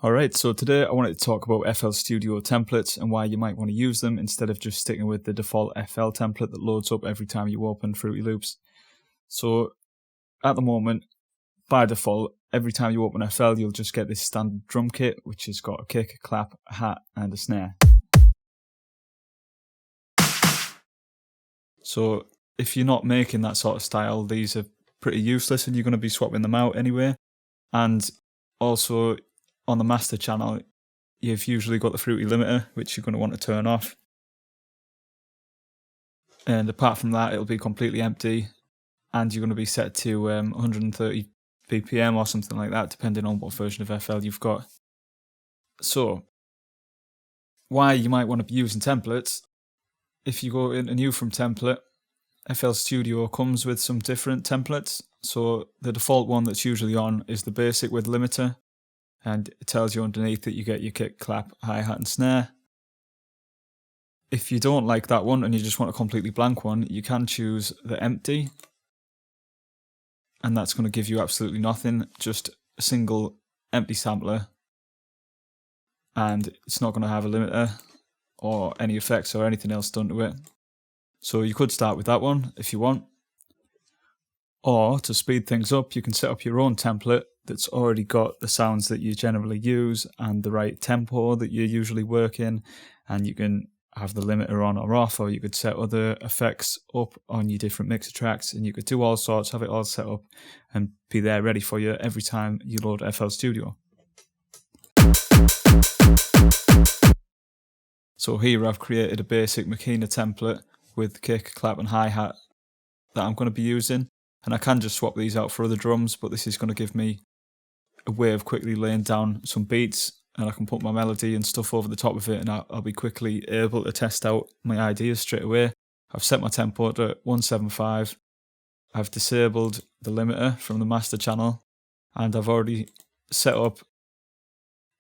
Alright, so today I wanted to talk about FL Studio templates and why you might want to use them instead of just sticking with the default FL template that loads up every time you open Fruity Loops. So at the moment, by default, every time you open FL you'll just get this standard drum kit which has got a kick, a clap, a hat and a snare. So if you're not making that sort of style, these are pretty useless and you're going to be swapping them out anyway. And also on the master channel, you've usually got the Fruity limiter, which you're going to want to turn off. And apart from that, it'll be completely empty, and you're going to be set to 130 BPM or something like that, depending on what version of FL you've got. So, why you might want to be using templates? If you go in a new from template, FL Studio comes with some different templates. So the default one that's usually on is the basic with limiter, and it tells you underneath that you get your kick, clap, hi-hat and snare. If you don't like that one and you just want a completely blank one, you can choose the empty, and that's going to give you absolutely nothing, just a single empty sampler, and it's not going to have a limiter or any effects or anything else done to it. So you could start with that one if you want. Or to speed things up, you can set up your own template that's already got the sounds that you generally use and the right tempo that you usually work in, and you can have the limiter on or off, or you could set other effects up on your different mixer tracks, and you could do all sorts, have it all set up and be there ready for you every time you load FL Studio. So here I've created a basic Makina template with kick, clap and hi-hat that I'm going to be using. And I can just swap these out for other drums, but this is going to give me a way of quickly laying down some beats, and I can put my melody and stuff over the top of it, and I'll be quickly able to test out my ideas straight away. I've set my tempo to 175. I've disabled the limiter from the master channel, and I've already set up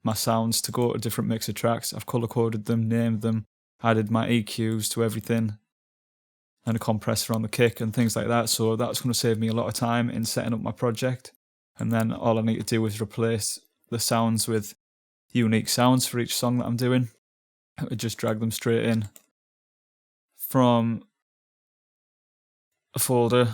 my sounds to go to different mixer tracks. I've color coded them, named them, added my EQs to everything, and a compressor on the kick and things like that. So that's going to save me a lot of time in setting up my project. And then all I need to do is replace the sounds with unique sounds for each song that I'm doing. I would just drag them straight in from a folder.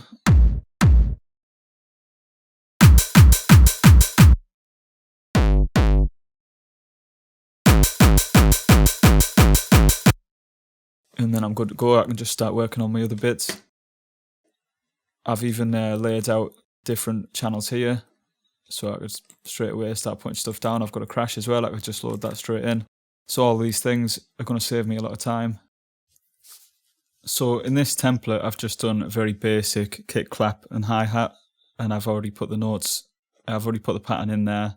And then I'm good to go. I can just start working on my other bits. I've even laid out different channels here, so I could straight away start putting stuff down. I've got a crash as well, I could just load that straight in. So all these things are going to save me a lot of time. So in this template I've just done a very basic kick, clap and hi-hat, and I've already put the notes, I've already put the pattern in there,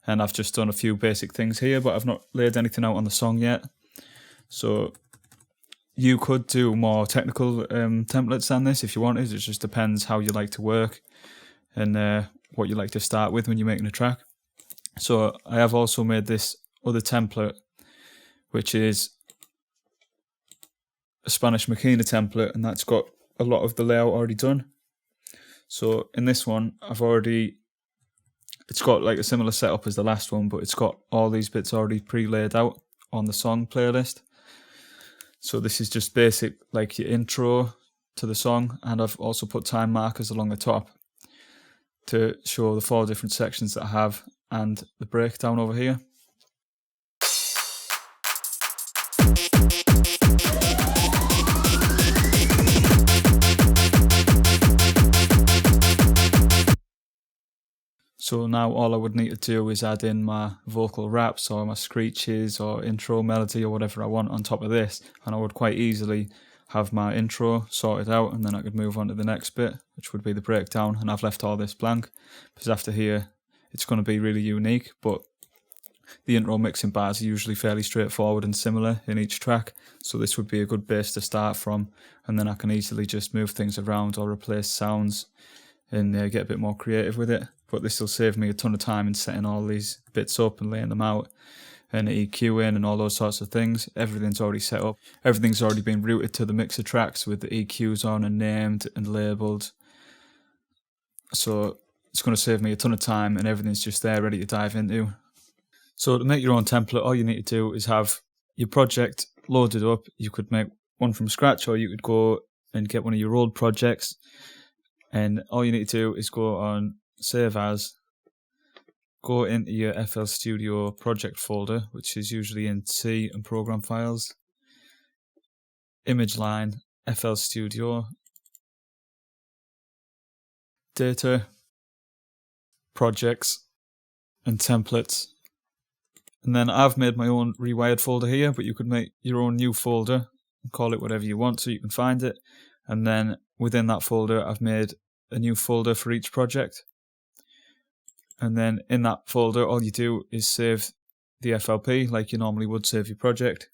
and I've just done a few basic things here, but I've not laid anything out on the song yet. So you could do more technical templates than this if you wanted. It just depends how you like to work and what you like to start with when you're making a track. So I have also made this other template, which is a Spanish Makina template, and that's got a lot of the layout already done. So in this one, it's got like a similar setup as the last one, but it's got all these bits already pre-laid out on the song playlist. So this is just basic, like your intro to the song, and I've also put time markers along the top to show the 4 different sections that I have and the breakdown over here. So now all I would need to do is add in my vocal raps or my screeches or intro melody or whatever I want on top of this, and I would quite easily have my intro sorted out, and then I could move on to the next bit, which would be the breakdown. And I've left all this blank because after here it's going to be really unique, but the intro mixing bars are usually fairly straightforward and similar in each track, so this would be a good base to start from, and then I can easily just move things around or replace sounds and get a bit more creative with it. But this will save me a ton of time in setting all these bits up and laying them out and EQing and all those sorts of things. Everything's already set up. Everything's already been routed to the mixer tracks with the EQs on and named and labelled. So it's going to save me a ton of time, and everything's just there ready to dive into. So to make your own template, all you need to do is have your project loaded up. You could make one from scratch, or you could go and get one of your old projects. And all you need to do is go on Save As, go into your FL Studio project folder, which is usually in C and Program Files, Image Line, FL Studio, Data, Projects, and Templates. And then I've made my own rewired folder here, but you could make your own new folder and call it whatever you want so you can find it. And then within that folder, I've made a new folder for each project. And then in that folder, all you do is save the FLP like you normally would save your project.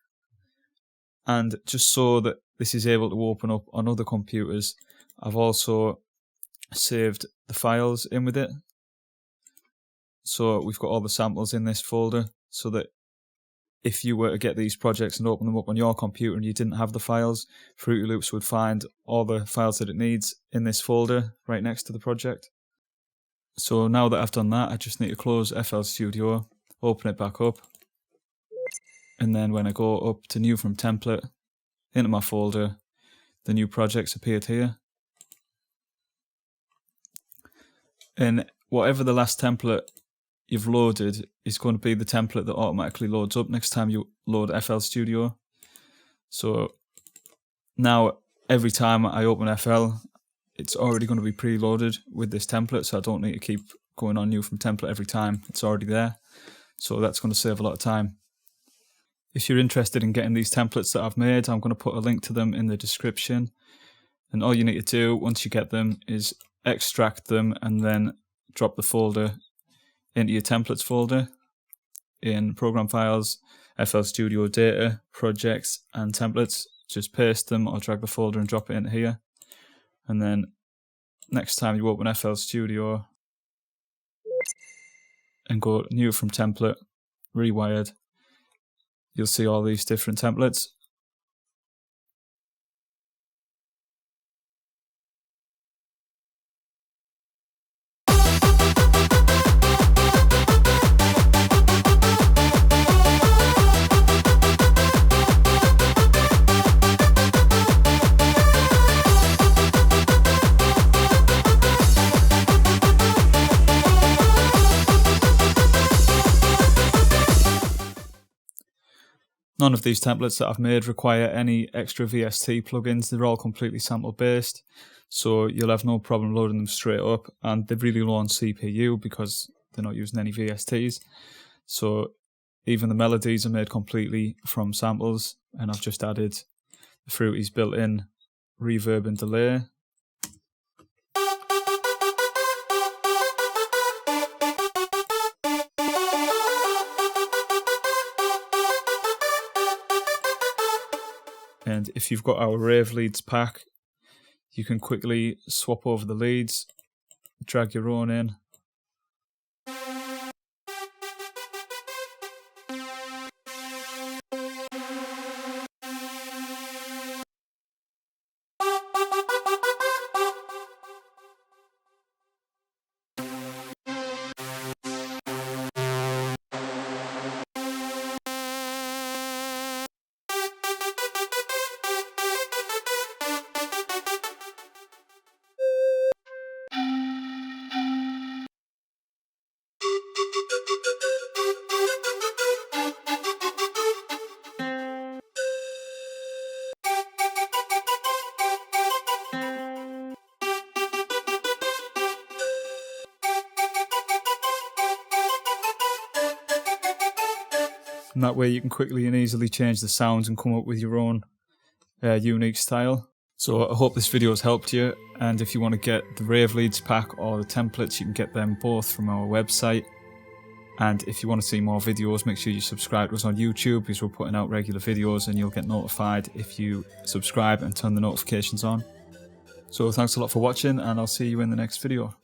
And just so that this is able to open up on other computers, I've also saved the files in with it. So we've got all the samples in this folder, so that if you were to get these projects and open them up on your computer and you didn't have the files, Fruity Loops would find all the files that it needs in this folder right next to the project. So now that I've done that, I just need to close FL Studio, open it back up, and then when I go up to New from Template, into my folder, the new projects appeared here. And whatever the last template you've loaded is going to be the template that automatically loads up next time you load FL Studio. So now every time I open FL, it's already going to be preloaded with this template, so I don't need to keep going on New from Template every time. It's already there, so that's going to save a lot of time. If you're interested in getting these templates that I've made, I'm going to put a link to them in the description. And all you need to do once you get them is extract them and then drop the folder into your templates folder in Program Files, FL Studio Data, Projects and Templates. Just paste them or drag the folder and drop it in here. And then next time you open FL Studio and go New from Template, Rewired, you'll see all these different templates. None of these templates that I've made require any extra VST plugins. They're all completely sample based, so you'll have no problem loading them straight up, and they're really low on CPU because they're not using any VSTs. So even the melodies are made completely from samples, and I've just added the Fruity's built-in reverb and delay. And if you've got our Rave leads pack, you can quickly swap over the leads, drag your own in. And that way you can quickly and easily change the sounds and come up with your own unique style. So I hope this video has helped you, and if you want to get the Rave leads pack or the templates, you can get them both from our website. And if you want to see more videos, make sure you subscribe to us on YouTube, because we're putting out regular videos and you'll get notified if you subscribe and turn the notifications on. So thanks a lot for watching, and I'll see you in the next video.